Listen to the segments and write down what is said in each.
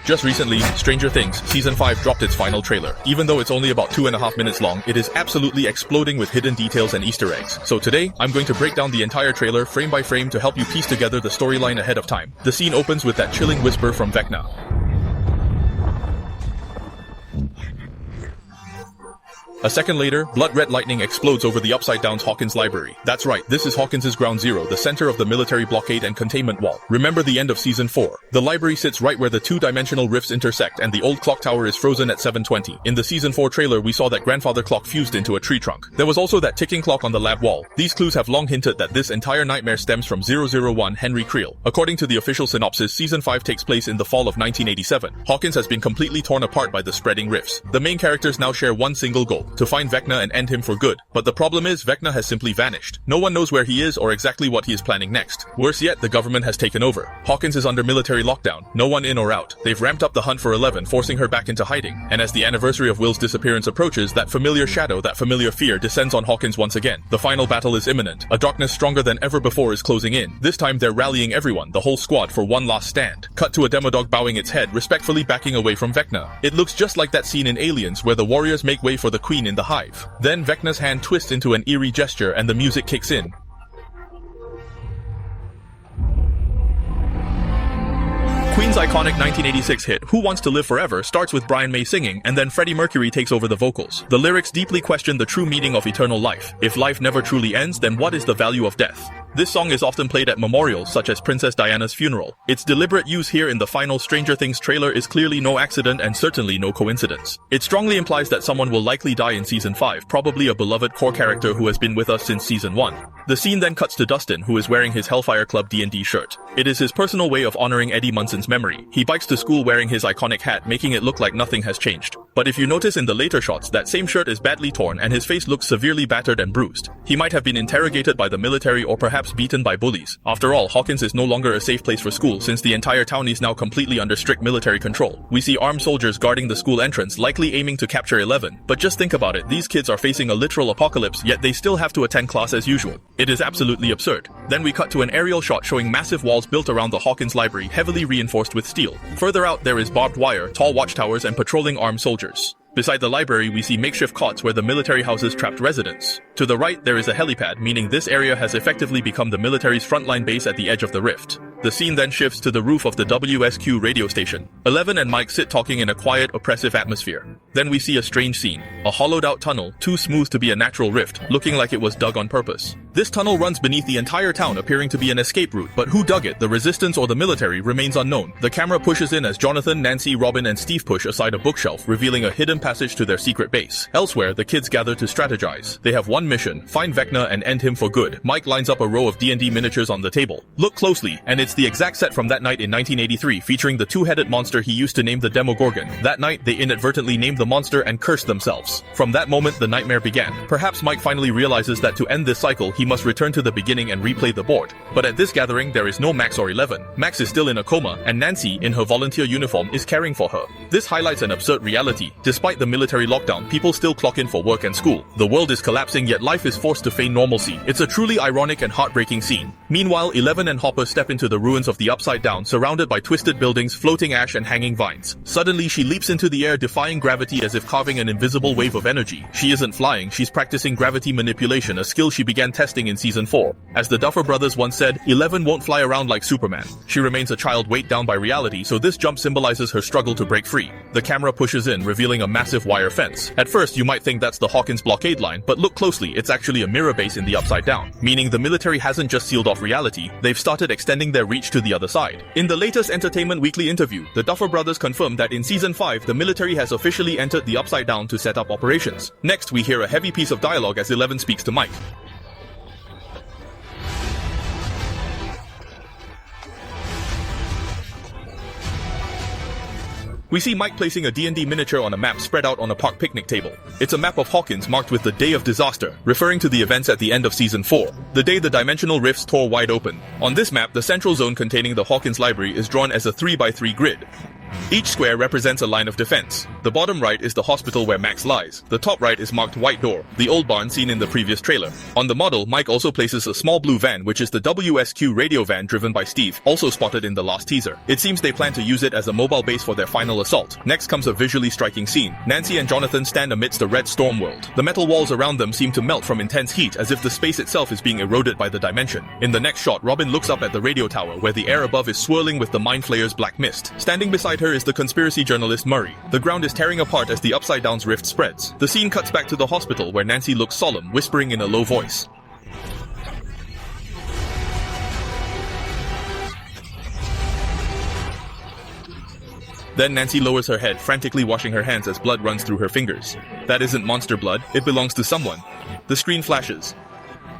Just recently, Stranger Things Season 5 dropped its final trailer. Even though it's only about 2.5 minutes long, it is absolutely exploding with hidden details and Easter eggs. So today, I'm going to break down the entire trailer frame by frame to help you piece together the storyline ahead of time. The scene opens with that chilling whisper from Vecna. A second later, blood-red lightning explodes over the upside-down Hawkins library. That's right, this is Hawkins' Ground Zero, the center of the military blockade and containment wall. Remember the end of Season 4. The library sits right where the two-dimensional rifts intersect and the old clock tower is frozen at 7:20. In the Season 4 trailer, we saw that grandfather clock fused into a tree trunk. There was also that ticking clock on the lab wall. These clues have long hinted that this entire nightmare stems from 001 Henry Creel. According to the official synopsis, Season 5 takes place in the fall of 1987. Hawkins has been completely torn apart by the spreading rifts. The main characters now share one single goal: to find Vecna and end him for good. But the problem is, Vecna has simply vanished. No one knows where he is or exactly what he is planning next. Worse yet, the government has taken over. Hawkins is under military lockdown. No one in or out. They've ramped up the hunt for 11, forcing her back into hiding. And as the anniversary of Will's disappearance approaches, that familiar shadow, that familiar fear descends on Hawkins once again. The final battle is imminent. A darkness stronger than ever before is closing in. This time they're rallying everyone, the whole squad, for one last stand. Cut to a demodog bowing its head, respectfully backing away from Vecna. It looks just like that scene in Aliens where the warriors make way for the queen in the hive. Then Vecna's hand twists into an eerie gesture and the music kicks in. Queen's iconic 1986 hit, Who Wants to Live Forever, starts with Brian May singing, and then Freddie Mercury takes over the vocals. The lyrics deeply question the true meaning of eternal life. If life never truly ends, then what is the value of death? This song is often played at memorials, such as Princess Diana's funeral. Its deliberate use here in the final Stranger Things trailer is clearly no accident and certainly no coincidence. It strongly implies that someone will likely die in Season 5, probably a beloved core character who has been with us since Season 1. The scene then cuts to Dustin, who is wearing his Hellfire Club D&D shirt. It is his personal way of honoring Eddie Munson's memory. He bikes to school wearing his iconic hat, making it look like nothing has changed. But if you notice in the later shots, that same shirt is badly torn and his face looks severely battered and bruised. He might have been interrogated by the military or perhaps beaten by bullies. After all, Hawkins is no longer a safe place for school since the entire town is now completely under strict military control. We see armed soldiers guarding the school entrance, likely aiming to capture 11. But just think about it, these kids are facing a literal apocalypse, yet they still have to attend class as usual. It is absolutely absurd. Then we cut to an aerial shot showing massive walls built around the Hawkins library, heavily reinforced with steel. Further out there is barbed wire, tall watchtowers, and patrolling armed soldiers. Beside the library, we see makeshift cots where the military houses trapped residents. To the right, there is a helipad, meaning this area has effectively become the military's frontline base at the edge of the rift. The scene then shifts to the roof of the WSQ radio station. Eleven and Mike sit talking in a quiet, oppressive atmosphere. Then we see a strange scene. A hollowed-out tunnel, too smooth to be a natural rift, looking like it was dug on purpose. This tunnel runs beneath the entire town, appearing to be an escape route, but who dug it, the resistance or the military, remains unknown. The camera pushes in as Jonathan, Nancy, Robin, and Steve push aside a bookshelf, revealing a hidden passage to their secret base. Elsewhere, the kids gather to strategize. They have one mission: find Vecna and end him for good. Mike lines up a row of D&D miniatures on the table. Look closely, and it's the exact set from that night in 1983, featuring the two-headed monster he used to name the Demogorgon. That night, they inadvertently named the monster and cursed themselves. From that moment, the nightmare began. Perhaps Mike finally realizes that to end this cycle, he must return to the beginning and replay the board. But at this gathering, there is no Max or 11. Max is still in a coma, and Nancy, in her volunteer uniform, is caring for her. This highlights an absurd reality. Despite the military lockdown, people still clock in for work and school. The world is collapsing, yet life is forced to feign normalcy. It's a truly ironic and heartbreaking scene. Meanwhile, 11 and Hopper step into the ruins of the Upside Down, surrounded by twisted buildings, floating ash, and hanging vines. Suddenly, she leaps into the air, defying gravity as if carving an invisible wave of energy. She isn't flying, she's practicing gravity manipulation, a skill she began testing in Season 4. As the Duffer Brothers once said, 11 won't fly around like Superman. She remains a child weighed down by reality, so this jump symbolizes her struggle to break free. The camera pushes in, revealing a massive wire fence. At first, you might think that's the Hawkins blockade line, but look closely, it's actually a mirror base in the Upside Down, meaning the military hasn't just sealed off reality, they've started extending their reach to the other side. In the latest Entertainment Weekly interview, the Duffer Brothers confirmed that in Season 5, the military has officially entered the Upside Down to set up operations. Next, we hear a heavy piece of dialogue as 11 speaks to Mike. We see Mike placing a D&D miniature on a map spread out on a park picnic table. It's a map of Hawkins marked with the Day of Disaster, referring to the events at the end of Season 4, the day the dimensional rifts tore wide open. On this map, the central zone containing the Hawkins library is drawn as a 3x3 grid. Each square represents a line of defense. The bottom right is the hospital where Max lies. The top right is marked White Door, the old barn seen in the previous trailer. On the model, Mike also places a small blue van, which is the WSQ radio van driven by Steve, also spotted in the last teaser. It seems they plan to use it as a mobile base for their final assault. Next comes a visually striking scene. Nancy and Jonathan stand amidst a red storm world. The metal walls around them seem to melt from intense heat, as if the space itself is being eroded by the dimension. In the next shot, Robin looks up at the radio tower, where the air above is swirling with the Mind Flayer's black mist. Standing beside her is the conspiracy journalist Murray. The ground is tearing apart as the Upside Down's rift spreads. The scene cuts back to the hospital, where Nancy looks solemn, whispering in a low voice. Then Nancy lowers her head, frantically washing her hands as blood runs through her fingers. That isn't monster blood, it belongs to someone. The screen flashes,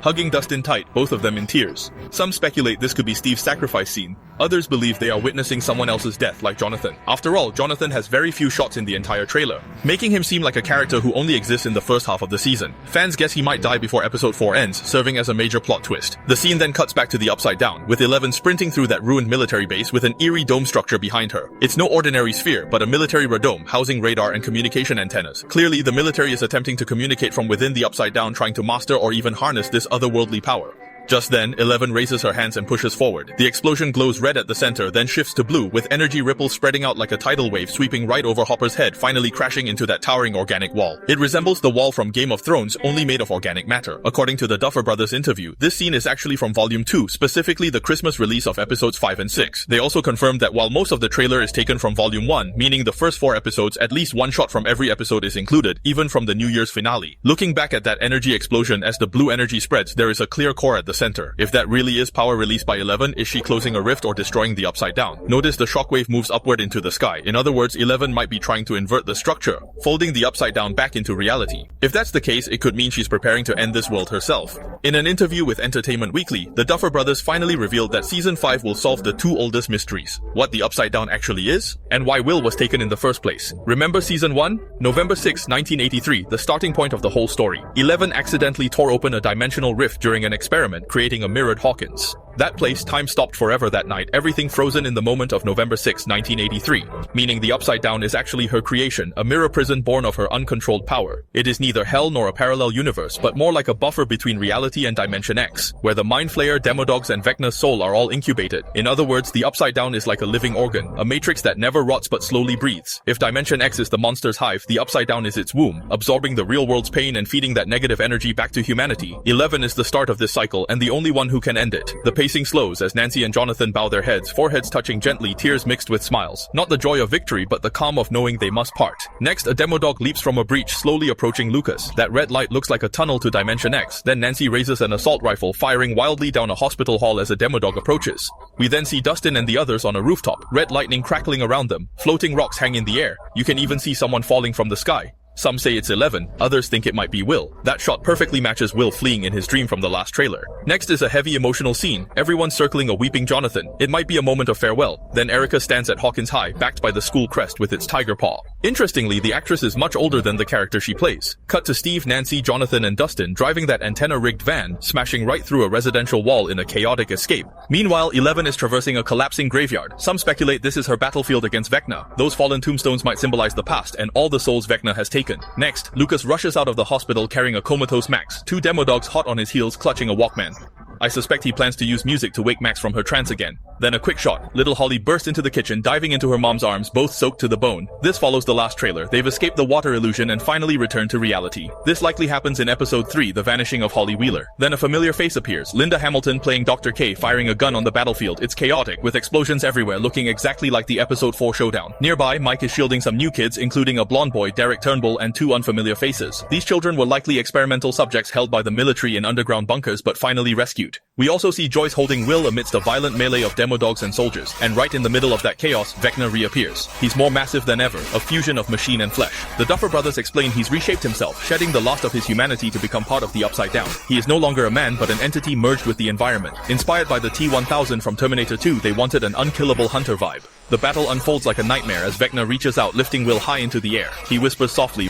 hugging Dustin tight, both of them in tears. Some speculate this could be Steve's sacrifice scene. Others believe they are witnessing someone else's death, like Jonathan. After all, Jonathan has very few shots in the entire trailer, making him seem like a character who only exists in the first half of the season. Fans guess he might die before episode 4 ends, serving as a major plot twist. The scene then cuts back to the Upside Down, with 11 sprinting through that ruined military base with an eerie dome structure behind her. It's no ordinary sphere, but a military radome housing radar and communication antennas. Clearly, the military is attempting to communicate from within the Upside Down, trying to master or even harness this otherworldly power. Just then, 11 raises her hands and pushes forward. The explosion glows red at the center, then shifts to blue, with energy ripples spreading out like a tidal wave sweeping right over Hopper's head, finally crashing into that towering organic wall. It resembles the wall from Game of Thrones, only made of organic matter. According to the Duffer Brothers interview, this scene is actually from Volume 2, specifically the Christmas release of episodes 5 and 6. They also confirmed that while most of the trailer is taken from Volume 1, meaning the first 4 episodes, at least one shot from every episode is included, even from the New Year's finale. Looking back at that energy explosion as the blue energy spreads, there is a clear core at the center. If that really is power released by 11, is she closing a rift or destroying the Upside Down? Notice the shockwave moves upward into the sky. In other words, 11 might be trying to invert the structure, folding the Upside Down back into reality. If that's the case, it could mean she's preparing to end this world herself. In an interview with Entertainment Weekly, the Duffer Brothers finally revealed that Season 5 will solve the 2 oldest mysteries: what the Upside Down actually is, and why Will was taken in the first place. Remember Season 1? November 6, 1983, the starting point of the whole story. 11 accidentally tore open a dimensional rift during an experiment, creating a mirrored Hawkins. That place, time stopped forever that night, everything frozen in the moment of November 6, 1983, meaning the Upside Down is actually her creation, a mirror prison born of her uncontrolled power. It is neither hell nor a parallel universe, but more like a buffer between reality and Dimension X, where the Mind Flayer, Demodogs, and Vecna's soul are all incubated. In other words, the Upside Down is like a living organ, a matrix that never rots but slowly breathes. If Dimension X is the monster's hive, the Upside Down is its womb, absorbing the real world's pain and feeding that negative energy back to humanity. 11 is the start of this cycle, and the only one who can end it. The pacing slows as Nancy and Jonathan bow their heads, foreheads touching gently, tears mixed with smiles. Not the joy of victory, but the calm of knowing they must part. Next, a Demodog leaps from a breach, slowly approaching Lucas. That red light looks like a tunnel to Dimension X. Then Nancy raises an assault rifle, firing wildly down a hospital hall as a Demodog approaches. We then see Dustin and the others on a rooftop, red lightning crackling around them. Floating rocks hang in the air. You can even see someone falling from the sky. Some say it's 11, others think it might be Will. That shot perfectly matches Will fleeing in his dream from the last trailer. Next is a heavy emotional scene, everyone circling a weeping Jonathan. It might be a moment of farewell. Then Erica stands at Hawkins High, backed by the school crest with its tiger paw. Interestingly, the actress is much older than the character she plays. Cut to Steve, Nancy, Jonathan, and Dustin driving that antenna-rigged van, smashing right through a residential wall in a chaotic escape. Meanwhile, 11 is traversing a collapsing graveyard. Some speculate this is her battlefield against Vecna. Those fallen tombstones might symbolize the past and all the souls Vecna has taken. Next, Lucas rushes out of the hospital carrying a comatose Max, 2 Demodogs hot on his heels clutching a Walkman. I suspect he plans to use music to wake Max from her trance again. Then a quick shot. Little Holly bursts into the kitchen, diving into her mom's arms, both soaked to the bone. This follows the last trailer. They've escaped the water illusion and finally returned to reality. This likely happens in episode 3, The Vanishing of Holly Wheeler. Then a familiar face appears. Linda Hamilton playing Dr. K, firing a gun on the battlefield. It's chaotic, with explosions everywhere, looking exactly like the episode 4 showdown. Nearby, Mike is shielding some new kids, including a blonde boy, Derek Turnbull, and 2 unfamiliar faces. These children were likely experimental subjects held by the military in underground bunkers, but finally rescued. We also see Joyce holding Will amidst a violent melee of Demodogs and soldiers, and right in the middle of that chaos, Vecna reappears. He's more massive than ever, a fusion of machine and flesh. The Duffer Brothers explain he's reshaped himself, shedding the last of his humanity to become part of the Upside Down. He is no longer a man, but an entity merged with the environment. Inspired by the T-1000 from Terminator 2, they wanted an unkillable hunter vibe. The battle unfolds like a nightmare as Vecna reaches out, lifting Will high into the air. He whispers softly,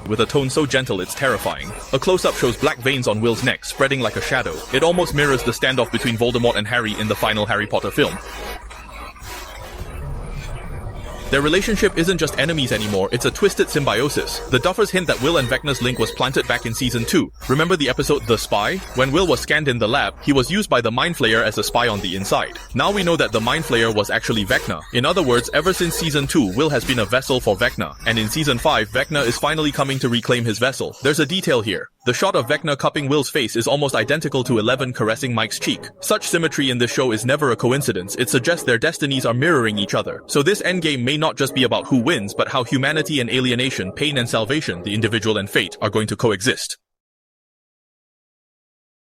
with a tone so gentle it's terrifying. A close-up shows black veins on Will's neck, spreading like a shadow. It almost mirrors the standoff between Voldemort and Harry in the final Harry Potter film. Their relationship isn't just enemies anymore, it's a twisted symbiosis. The Duffers hint that Will and Vecna's link was planted back in Season 2. Remember the episode The Spy? When Will was scanned in the lab, he was used by the Mind Flayer as a spy on the inside. Now we know that the Mind Flayer was actually Vecna. In other words, ever since Season 2, Will has been a vessel for Vecna. And in Season 5, Vecna is finally coming to reclaim his vessel. There's a detail here. The shot of Vecna cupping Will's face is almost identical to Eleven caressing Mike's cheek. Such symmetry in this show is never a coincidence. It suggests their destinies are mirroring each other. So this endgame may not just be about who wins, but how humanity and alienation, pain and salvation, the individual and fate, are going to coexist.